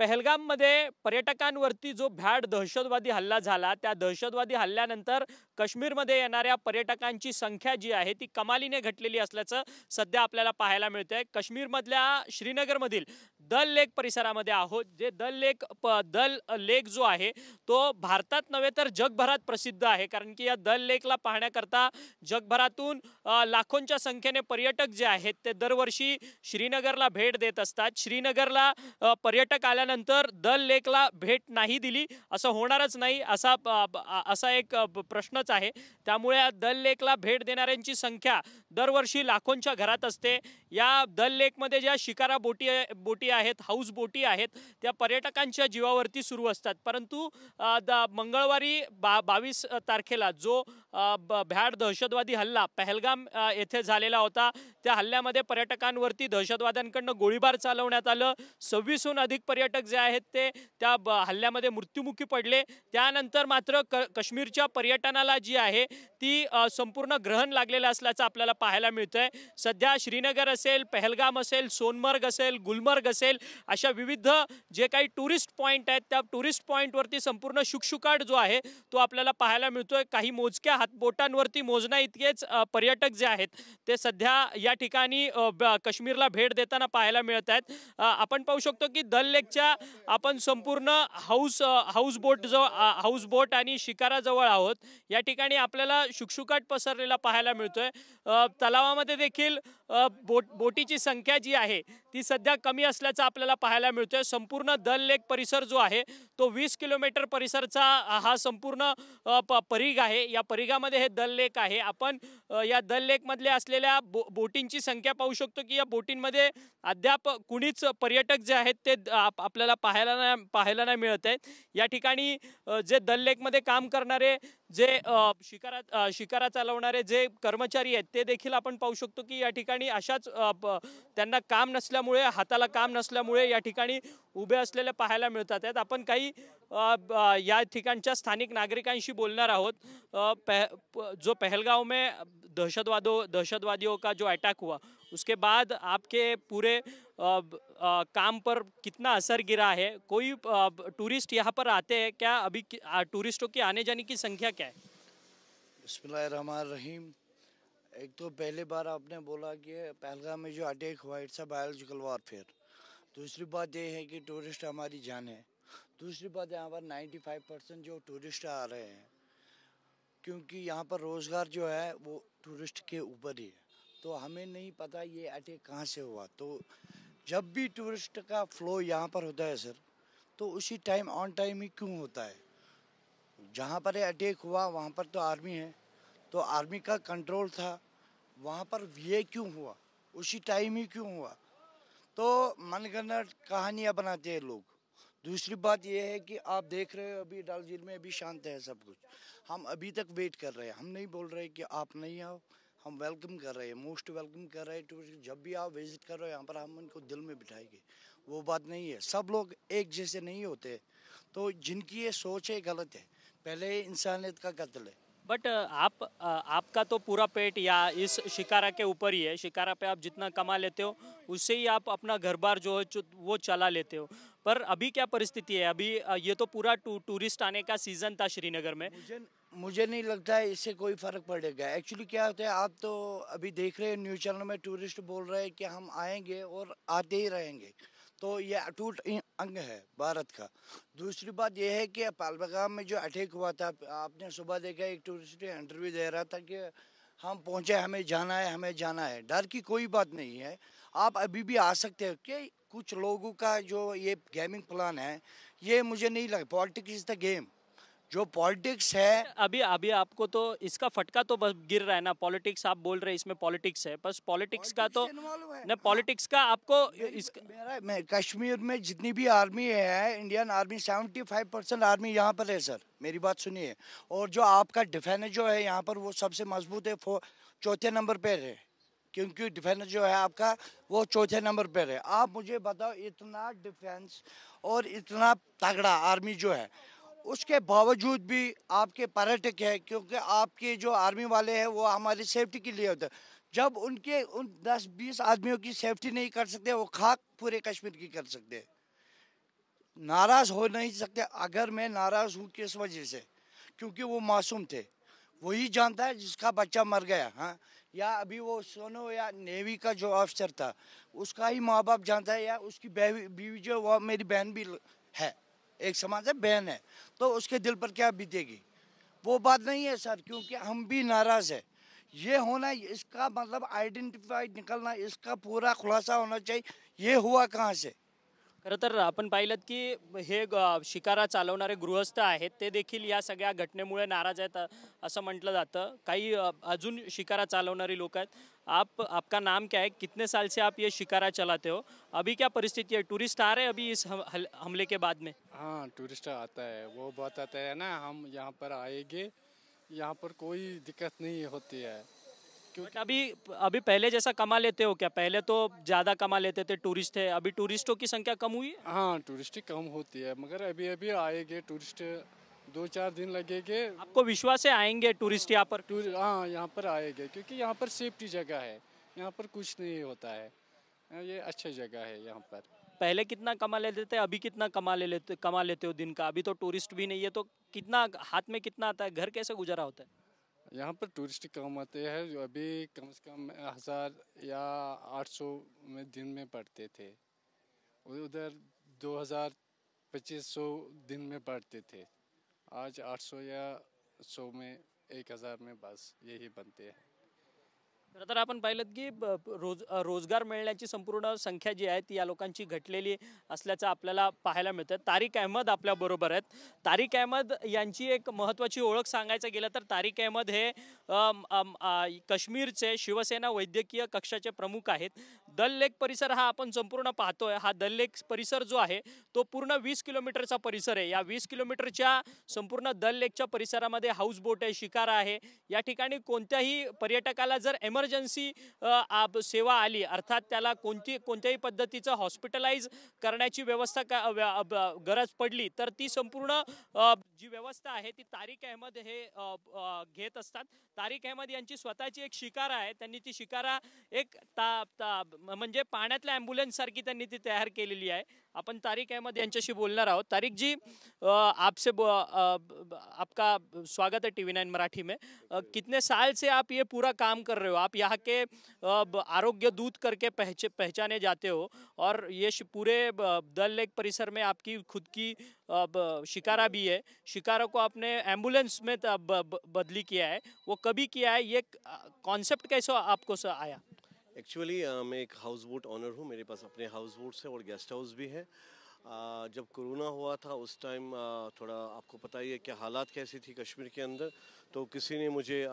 पहलगाममध्ये पर्यटकांवरती जो भ्याड दहशतवादी हल्ला झाला, त्या दहशतवादी हल्ल्यानंतर काश्मीरमध्ये येणाऱ्या पर्यटकांची संख्या जी आहे ती कमालीने घटलेली असल्याचं सध्या आपल्याला पाहायला मिळतंय. काश्मीरमधल्या श्रीनगरमधील दल लेक परिसरामध्ये आहोत. जे दल लेक जो आहे तो भारतात नव्हे तर जगभरात प्रसिद्ध आहे, कारण की या दल लेकला पाहण्याकरता जगभरातून लाखोंच्या संख्येने पर्यटक जे आहेत ते दरवर्षी श्रीनगरला भेट देत असतात. श्रीनगरला पर्यटक आल्यानंतर दल लेकला भेट नाही दिली असं होणारच नाही, असा एक प्रश्नच आहे. त्यामुळे दल लेकला भेट देणाऱ्यांची संख्या दरवर्षी लाखोंच्या घरात असते. या दल लेकमध्ये ज्या शिकारा बोटी आहेत, हाऊस बोटी आहेत, त्या पर्यटकांच्या जीवावरती सुरू असतात. परंतु मंगळवारी 22 तारखेला जो भ्याड दहशतवादी हल्ला पहलगाम येथे झालेला होता, त्या हल्ल्यामध्ये पर्यटकांवरती दहशतवाद्यांकडून गोळीबार चालवण्यात आलं. 26हून अधिक पर्यटक जे आहेत ते त्या हल्ल्यामध्ये मृत्युमुखी पडले. त्यानंतर मात्र काश्मीरच्या पर्यटनाला जी आहे ती संपूर्ण ग्रहण लागलेलं असल्याचं आपल्याला पाहायला मिळतंय. सध्या श्रीनगर असेल, पहलगाम असेल, सोनमर्ग असेल, गुलमर्ग असेल, अशा विविध जे काही टुरिस्ट पॉईंट आहेत त्या टुरिस्ट पॉईंटवरती संपूर्ण शुकशुकाट जो आहे तो आपल्याला पाहायला मिळतोय. काही मोजक्या हातबोटांवरती मोजण्या इतकेच पर्यटक जे आहेत ते सध्या या ठिकाणी काश्मीरला भेट देताना पाहायला मिळत आहेत. आपण पाहू शकतो की दल लेकच्या आपण संपूर्ण हाऊस बोट आणि शिकारा जवळ आहोत. या ठिकाणी आपल्याला शुकशुकाट पसरलेला पाहायला मिळतोय. तलावामध्ये देखील बोटीची संख्या जी आहे ती सध्या कमी असल्याचं आपल्याला पाहायला मिळतोय. संपूर्ण दल लेक परिसर जो आहे तो 20 किलोमीटर परिसरचा हा संपूर्ण परिघ आहे. या परिघामध्ये हे दल लेक आहे. आपण या दल लेकमधल्या असलेल्या बोटींची संख्या पाहू शकतो की या बोटींमध्ये अद्याप कुणीच पर्यटक जे आहेत ते आपल्याला पाहायला नाही मिळत आहेत. या ठिकाणी जे दल लेकमध्ये काम करणारे जे शिकारा चालवणारे जे कर्मचारी आहेत ते देखील आपण पाहू शकतो की या ठिकाणी अशाच त्यांना काम नसल्यामुळे, हाताला काम नसल्यामुळे या ठिकाणी उभे असलेले पाहायला मिळतात आहेत. आपण काही या ठिकाणच्या स्थानिक नागरिकांशी बोलणार आहोत. जो पहलगांव में दहशतवादियों का जो अटैक हुआ उसके बाद आपके पूरे काम पर कितना असर गिरा है? कोई टूरिस्ट यहाँ पर आते हैं क्या? अभी टूरिस्टों के आने जाने की संख्या क्या है? बिस्मिल्लाहिर्रहमानिर्रहीम। एक तो पहले बार आपने बोला कि पहलगाम में जो अटैक हुआ इट्स अ बायोलॉजिकल वारफेयर। दूसरी बात ये है कि टूरिस्ट हमारी जान है। दूसरी बात यहाँ पर 95% जो टूरिस्ट आ रहे हैं, क्योंकि यहाँ पर रोज़गार जो है वो टूरिस्ट के ऊपर ही है। तो हमें नहीं पता ये अटैक कहाँ से हुआ। तो जब भी टूरिस्ट का फ्लो यहाँ पर होता है सर, तो उसी टाइम ऑन टाइम ही क्यों होता है? जहाँ पर ये अटैक हुआ वहाँ पर तो आर्मी है, तो आर्मी का कंट्रोल था। वहाँ पर ये क्यों हुआ? उसी टाइम ही क्यों हुआ? तो मनगढ़ंत कहानियाँ बनाते हैं लोग। दूसरी बात ये है कि आप देख रहे हो अभी डल झील में अभी शांत है सब कुछ। हम अभी तक वेट कर रहे हैं। हम नहीं बोल रहे कि आप नहीं आओ, हम वेलकम कर रहे हैं, मोस्ट वेलकम कर रहे हैं टूरिस्ट। जब भी आप विजिट कर रहे हो यहाँ पर हम उनको दिल में बिठाएंगे। वो बात नहीं है। सब लोग एक जैसे नहीं होते, तो जिनकी ये सोच है गलत है। पहले इंसानियत का कत्ल है। बट आपका तो पूरा पेट या इस शिकारा के ऊपर ही है। शिकारा पे आप जितना कमा लेते हो उससे ही आप अपना घर बार जो है वो चला लेते हो। पर अभी क्या परिस्थिति है? अभी ये तो पूरा टूरिस्ट आने का सीजन था श्रीनगर में। मुझे नहीं लगता है इससे कोई फर्क पड़ेगा। एक्चुअली क्या होता है, आप तो अभी देख रहे हैं न्यूज़ चैनल में टूरिस्ट बोल रहे हैं कि हम आएंगे और आते ही रहेंगे। तो ये अटूट अंग है भारत का। दूसरी बात यह है कि पहलगाम में जो अटैक हुआ था, आपने सुबह देखा एक टूरिस्ट इंटरव्यू दे रहा था कि हम पहुंचे, हमें जाना है, हमें जाना है। डर की कोई बात नहीं है, आप अभी भी आ सकते हो। कि कुछ लोगों का जो ये गेमिंग प्लान है, ये मुझे नहीं लगा। Politics is the game. जो पॉलिटिक्स है अभी अभी आपको तो इसका फटका तो बस गिर रहा है ना। पॉलिटिक्स आप बोल रहे हैं, इसमें पॉलिटिक्स है, बस पॉलिटिक्स का तो न पॉलिटिक्स का आपको मैं कश्मीर में जितनी भी आर्मी है, इंडियन आर्मी 75% आर्मी यहाँ पर है सर। मेरी बात सुनिए। और जो आपका डिफेंस जो है यहाँ पर वो सबसे मजबूत है, चौथे नंबर पर है। क्योंकि डिफेंस जो है आपका वो चौथे नंबर पर है। आप मुझे बताओ, इतना डिफेंस और इतना तगड़ा आर्मी जो है, उसके बावजूद भी आपके पर्यटक है, क्योंकि आपके जो आर्मी वाले हैं वो हमारी सेफ्टी के लिए होते हैं। जब उन 10-20 आदमियों की सेफ्टी नहीं कर सकते, वो खाक पूरे कश्मीर की कर सकते हैं। नाराज हो नहीं सकते। अगर मैं नाराज हूँ किस वजह से, क्योंकि वो मासूम थे, वही जानता है जिसका बच्चा मर गया। हाँ, या अभी वो सोनो या नेवी का जो ऑफिसर था, उसका ही माँ बाप जानता है, या उसकी बीवी जो वो मेरी बहन भी है, एक समान से बहन है, तो उसके दिल पर क्या बीतेगी। वो बात नहीं है सर, क्योंकि हम भी नाराज है। ये होना, इसका मतलब आइडेंटिफाइड निकलना, इसका पूरा खुलासा होना चाहिए, ये हुआ कहाँ से। खरं तर आपण पाहिलं की हे शिकारा चालवणारे गृहस्थ आहेत ते देखील या सगळ्या घटनेमुळे नाराज आहेत असं म्हटलं जातं। काही अजून शिकारा चालवणारी लोक आहेत। आप आपका नाम क्या है, कितने साल से आप ये शिकारा चलाते हो, अभी क्या परिस्थिति है, टूरिस्ट आ रहे हैं अभी इस हमले के बाद में? हाँ, टूरिस्ट आता है, वो बताते हैं ना हम यहाँ पर आएंगे, यहाँ पर कोई दिक्कत नहीं होती है बट क्योंकि अभी अभी पहले जैसा कमा लेते हो क्या? पहले तो ज़्यादा कमा लेते थे, टूरिस्ट थे, अभी टूरिस्टों की संख्या कम हुई है? हाँ टूरिस्ट कम होती है, मगर अभी अभी आएंगे टूरिस्ट, 2-4 दिन लगेंगे। आपको विश्वास है आएंगे टूरिस्ट यहाँ पर? हाँ यहाँ पर आएंगे क्योंकि यहाँ पर सेफ्टी जगह है, यहाँ पर कुछ नहीं होता है, ये अच्छी जगह है यहाँ पर। पहले कितना कमा लेते थे, अभी कितना कमा लेते हो दिन का? अभी तो टूरिस्ट भी नहीं है, तो कितना हाथ में कितना आता है, घर कैसे गुजारा होता है? यहाँ पर टूरिस्ट कम आते हैं, जो अभी कम से कम 1000 या 800 में दिन में पड़ते थे, उधर 2000 2500 दिन में पढ़ते थे। आज 800 या 100 में 1000 में बस यही बनते हैं। खरं तर आपण पाहिलं की रोजगार मिळण्याची संपूर्ण संख्या जी आहे ती या लोकांची घटलेली असल्याचं आपल्याला पाहायला मिळतं। तारिक अहमद आपल्या बरोबर आहेत। तारिक अहमद यांची एक महत्त्वाची ओळख सांगायचं गेलं तर तारिक अहमद हे काश्मीरचे शिवसेना वैद्यकीय कक्षाचे प्रमुख आहेत। दल लेक परिसर हा आपण संपूर्ण पाहतोय, हा दल लेक परिसर जो आहे तो पूर्ण 20 किलोमीटरचा परिसर आहे। या 20 किलोमीटरच्या संपूर्ण दल लेकच्या परिसरामध्ये हाऊस बोट आहे, शिकारा आहे। या ठिकाणी कोणत्याही पर्यटकाला जर इमर्जन्सी सेवा आली, अर्थात त्याला कोणत्याही पद्धतीचं हॉस्पिटलाइज करण्याची व्यवस्था गरज पडली तर ती संपूर्ण जी व्यवस्था आहे ती तारिक अहमद हे घेत असतात। तारिक अहमद यांची स्वतःची एक शिकारा आहे, त्यांनी ती शिकारा एक म्हणजे पाण्यातल्या ॲम्ब्युलन्स सारखी त्यांनी ती तयार केलेली आहे। अपन तारिक अहमद यांच्याशी बोलणार आहोत। तारिक जी, आपका स्वागत है टीवी 9 मराठी में। कितने साल से आप ये पूरा काम कर रहे हो? आप यहाँ के आरोग्य दूत करके पहचाने जाते हो, और ये पूरे दल लेक परिसर में आपकी खुद की शिकारा भी है। शिकारा को आपने एम्बुलेंस में बदली किया है, वो कभी किया है, ये कॉन्सेप्ट कैसे आपको आया? एक्चुअली मैं एक हाउस बोट ऑनर हूँ, मेरे पास अपने हाउस बोट्स है और गेस्ट हाउस भी है। जब कोरोना हुआ था उस टाइम थोड़ा आपको पता ही है कि हालात कैसी थी कश्मीर के अंदर, तो किसी ने मुझे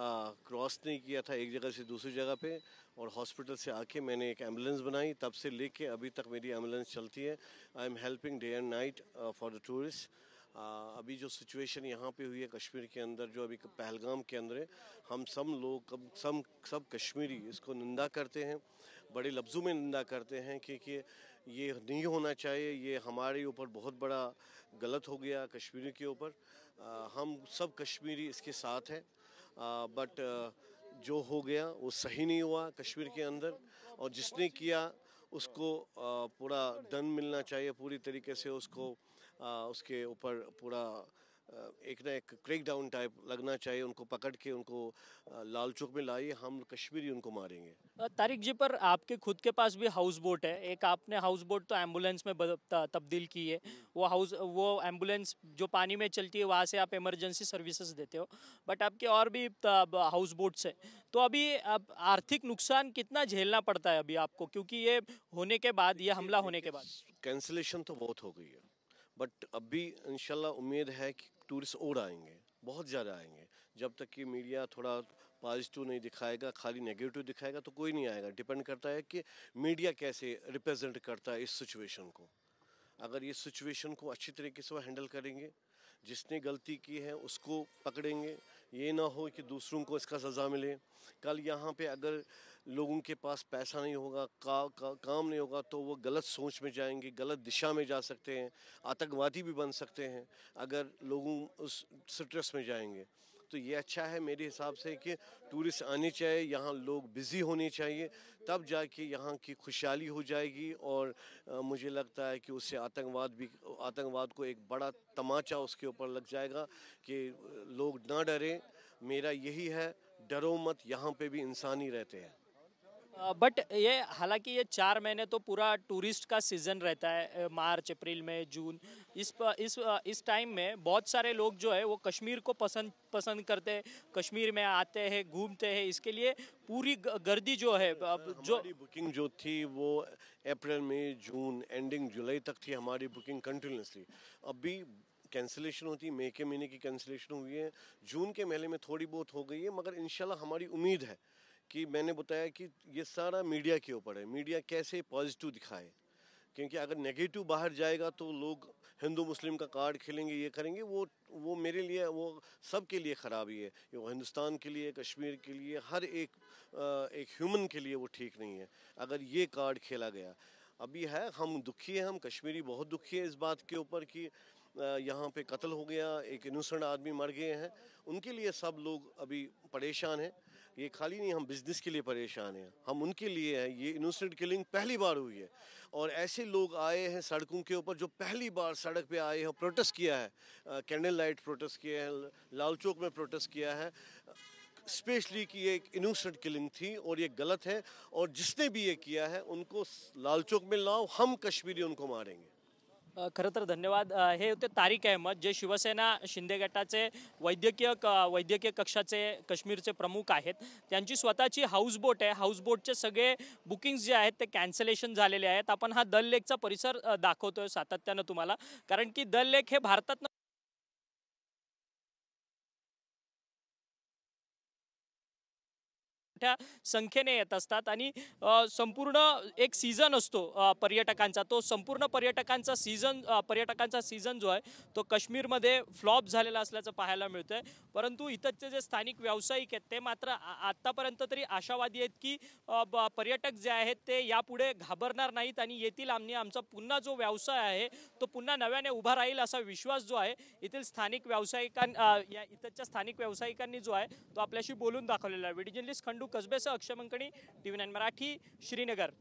क्रॉस नहीं किया था एक जगह से दूसरी जगह पे, और हॉस्पिटल से आके मैंने एक एम्बुलेंस बनाई, तब से लेके अभी तक मेरी एम्बुलेंस चलती है। I am helping day and night for the tourist. अभी जो सिचुएशन यहाँ पे हुई है कश्मीर के अंदर, जो अभी पहलगाम के अंदर है, हम सब लोग सब कश्मीरी इसको निंदा करते हैं, बड़े लफ्ज़ों में निंदा करते हैं कि ये नहीं होना चाहिए, ये हमारे ऊपर बहुत बड़ा गलत हो गया कश्मीरी के ऊपर। हम सब कश्मीरी इसके साथ हैं, बट जो हो गया वो सही नहीं हुआ कश्मीर के अंदर, और जिसने किया उसको पूरा दंड मिलना चाहिए, पूरी तरीके से उसको उसके ऊपर पूरा एक ना एक क्रेक डाउन टाइप लगना चाहिए, उनको पकड़ के उनको लाल चौक में लाइए, हम कश्मीरी उनको मारेंगे। तारिक जी, पर आपके खुद के पास भी हाउस बोट है, एक आपने हाउस बोट तो एम्बुलेंस में तब्दील की है। वो एम्बुलेंस जो पानी में चलती है वहाँ से आप इमरजेंसी सर्विसेज देते हो, बट आपके और भी हाउस बोट्स है, तो अभी अब आर्थिक नुकसान कितना झेलना पड़ता है अभी आपको, क्योंकि ये होने के बाद, ये हमला होने के बाद? कैंसिलेशन तो बहुत हो गई है, बट अभी इंशाल्लाह उम्मीद है कि टूरिस्ट और आएंगे, बहुत ज़्यादा आएंगे। जब तक कि मीडिया थोड़ा पॉजिटिव नहीं दिखाएगा, खाली नेगेटिव दिखाएगा, तो कोई नहीं आएगा। डिपेंड करता है कि मीडिया कैसे रिप्रेजेंट करता है इस सिचुएशन को। अगर ये सिचुएशन को अच्छी तरीके से वो हैंडल करेंगे, जिसने गलती की है उसको पकड़ेंगे, ये ना हो कि दूसरों को इसका सज़ा मिले। कल यहाँ पे अगर लोगों के पास पैसा नहीं होगा, काम नहीं होगा, तो वो गलत सोच में जाएंगे, गलत दिशा में जा सकते हैं, आतंकवादी भी बन सकते हैं अगर लोगों उस स्ट्रेस में जाएंगे। तो ये अच्छा है मेरे हिसाब से कि टूरिस्ट आने चाहिए, यहाँ लोग बिज़ी होने चाहिए, तब जाके यहाँ की खुशहाली हो जाएगी। और मुझे लगता है कि उससे आतंकवाद को एक बड़ा तमाचा उसके ऊपर लग जाएगा कि लोग ना डरें। मेरा यही है, डरो मत, यहाँ पे भी इंसान ही रहते हैं। बट ये हालांकि ये 4 महीने तो पूरा टूरिस्ट का सीजन रहता है, मार्च अप्रैल मई जून। इस टाइम में बहुत सारे लोग जो है वो कश्मीर को पसंद करते हैं, कश्मीर में आते हैं, घूमते हैं। इसके लिए पूरी गर्दी जो है जो हमारी बुकिंग जो थी वो अप्रैल मई जून एंडिंग जुलाई तक थी हमारी बुकिंग कंटिन्यूसली। अभी कैंसिलेशन होती, मई के महीने की कैंसिलेशन हुई है, जून के महीने में थोड़ी बहुत हो गई है, मगर इंशाल्लाह हमारी उम्मीद है कि मैंने बताया कि ये सारा मीडिया के ऊपर है, मीडिया कैसे पॉजिटिव दिखाए। क्योंकि अगर नेगेटिव बाहर जाएगा तो लोग हिंदू मुस्लिम का कार्ड खेलेंगे, ये करेंगे, वो मेरे लिए, वो सब के लिए ख़राबी है। वो हिंदुस्तान के लिए, कश्मीर के लिए, हर एक ह्यूमन के लिए वो ठीक नहीं है अगर ये कार्ड खेला गया। अभी है, हम दुखी हैं, हम कश्मीरी बहुत दुखी है इस बात के ऊपर कि यहाँ पे कत्ल हो गया, एक इनोसेंट आदमी मर गए हैं। उनके लिए सब लोग अभी परेशान हैं। ये खाली नहीं हम बिजनेस के लिए परेशान हैं, हम उनके लिए हैं। ये इनोसेंट किलिंग पहली बार हुई है और ऐसे लोग आए हैं सड़कों के ऊपर जो पहली बार सड़क पे आए हैं, प्रोटेस्ट किया है, कैंडल लाइट प्रोटेस्ट किया है, लाल चौक में प्रोटेस्ट किया है, स्पेशली कि ये एक इनोसेंट किलिंग थी और ये गलत है। और जिसने भी ये किया है उनको लाल चौक में लाओ, हम कश्मीरी उनको मारेंगे। खरं तर धन्यवाद। हे होते तारिक अहमद, जे शिवसेना शिंदे गटाचे वैद्यकीय कक्षाचे काश्मीरचे प्रमुख आहेत। त्यांची स्वतःची हाऊसबोट आहे, हाऊसबोटचे सगळे बुकिंग्स जे आहेत ते कॅन्सलेशन झालेले आहेत। आपण हा दल लेकचा परिसर दाखवतोय सातत्यानं तुम्हाला, कारण की दल लेक हे भारतात मोठ्या संख्येने येत असतात आणि संपूर्ण एक सीझन असतो पर्यटकांचा। तो संपूर्ण पर्यटकांचा सीझन जो आहे तो काश्मीरमध्ये फ्लॉप झालेला असल्याचं पाहायला मिळतंय। परंतु इथचे जे स्थानिक व्यावसायिक आहेत ते मात्र आतापर्यंत तरी आशावादी आहेत की पर्यटक जे आहेत ते यापुढे घाबरणार नाहीत आणि येथील आमचा पुन्हा जो व्यवसाय आहे तो पुन्हा नव्याने उभा राहील असा विश्वास जो आहे इथल्या स्थानिक व्यावसायिकांनी जो आहे तो आपल्याशी बोलून दाखवलेला आहे। व्हिडिओ जर्नलिस्ट खंडू कसबेसह अक्षय मंकणी, TV9 मराठी, श्रीनगर।